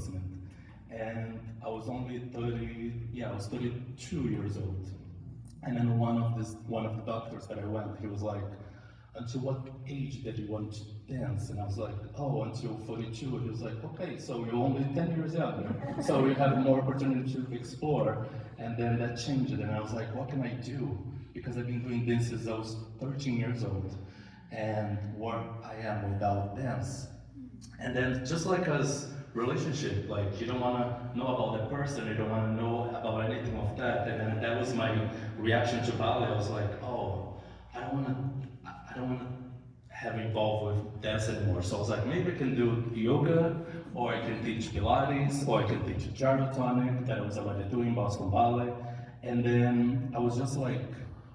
replacement. And I was only 32 years old. And then one of the doctors that I went, he was like, until what age did you want to dance? And I was like, oh, until 42. He was like, okay, so you're only 10 years younger. So you have more opportunity to explore. And then that changed it. And I was like, what can I do? Because I've been doing this since I was 13 years old. And where I am without dance. And then just like us relationship, like you don't want to know about that person, you don't want to know about anything of that. And then that was my reaction to ballet. I was like, oh, I don't want to have involved with dance anymore. So I was like, maybe I can do yoga, or I can teach Pilates, or I can teach gyrotonic that I was already doing Boston Ballet. And then I was just like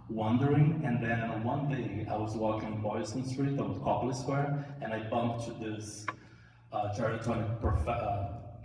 wondering, and then one day I was walking Boylston Street on Copley Square, and I bumped to this gyrotonic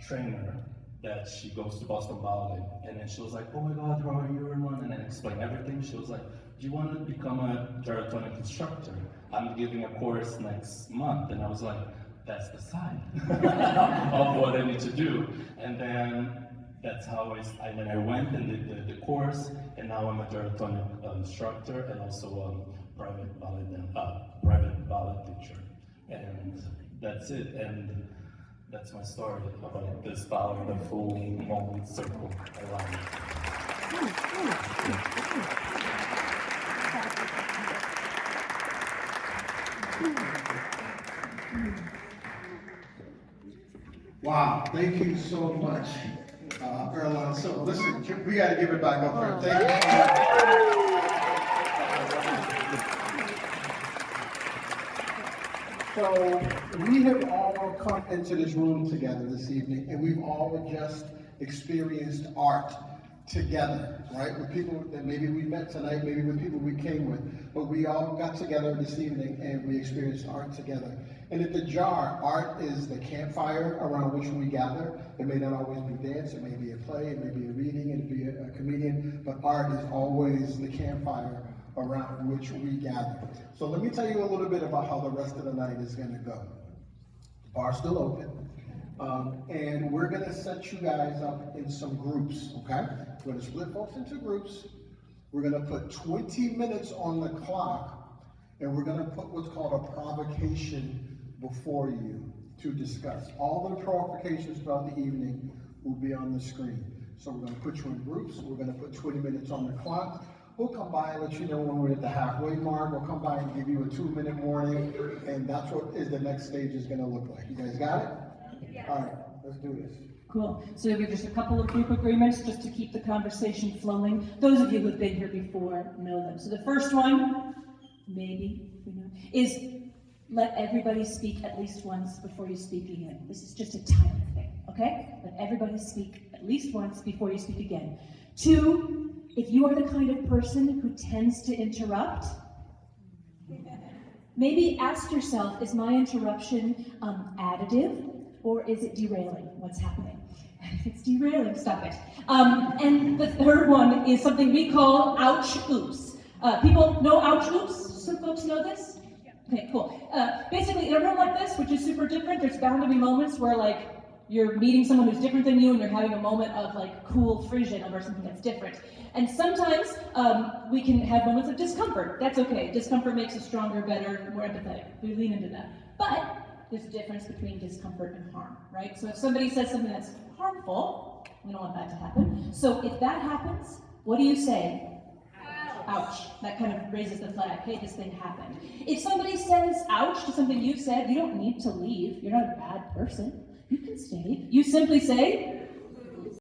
trainer that she goes to Boston Ballet, and then she was like, oh my God, how are you, everyone? And I explained everything. She was like, do you want to become a gyrotonic instructor? I'm giving a course next month. And I was like, that's the sign of what I need to do. And then that's how I went and did the course, and now I'm a gyrotonic instructor and also a private ballet teacher. And that's it. And that's my story about this ballet, the full moment circle around. Wow, thank you so much, Erlan. So listen, we got to give it back up for him. Thank you. So we have all come into this room together this evening, and we've all just experienced art together, right? With people that maybe we met tonight, maybe with people we came with, but we all got together this evening and we experienced art together. And at the Jar, art is the campfire around which we gather. It may not always be dance, it may be a play, it may be a reading, it may be a comedian, but art is always the campfire around which we gather. So let me tell you a little bit about how the rest of the night is going to go. The bar's still open. And we're going to set you guys up in some groups, okay? We're going to split folks into groups. We're going to put 20 minutes on the clock, and we're going to put what's called a provocation before you to discuss. All the provocations throughout the evening will be on the screen. So we're going to put you in groups. We're going to put 20 minutes on the clock. We'll come by and let you know when we're at the halfway mark. We'll come by and give you a 2-minute warning, and that's what the next stage is going to look like. You guys got it? All right, let's do this. Cool. So we have just a couple of group agreements just to keep the conversation flowing. Those of you who've been here before know them. So the first one, maybe, is let everybody speak at least once before you speak again. This is just a time thing, okay? Let everybody speak at least once before you speak again. 2, if you are the kind of person who tends to interrupt, maybe ask yourself, is my interruption additive? Or is it derailing what's happening? If it's derailing, stop it. And the third one is something we call ouch oops. People know ouch oops? Some folks know this? Okay, cool. Basically, in a room like this, which is super different, there's bound to be moments where like you're meeting someone who's different than you and you're having a moment of like cool frisson over something that's different. And sometimes we can have moments of discomfort. That's okay. Discomfort makes us stronger, better, more empathetic. We lean into that. But there's a difference between discomfort and harm, right? So if somebody says something that's harmful, we don't want that to happen. So if that happens, what do you say? Ouch. That kind of raises the flag. Hey, this thing happened. If somebody says ouch to something you've said, you don't need to leave. You're not a bad person. You can stay. You simply say,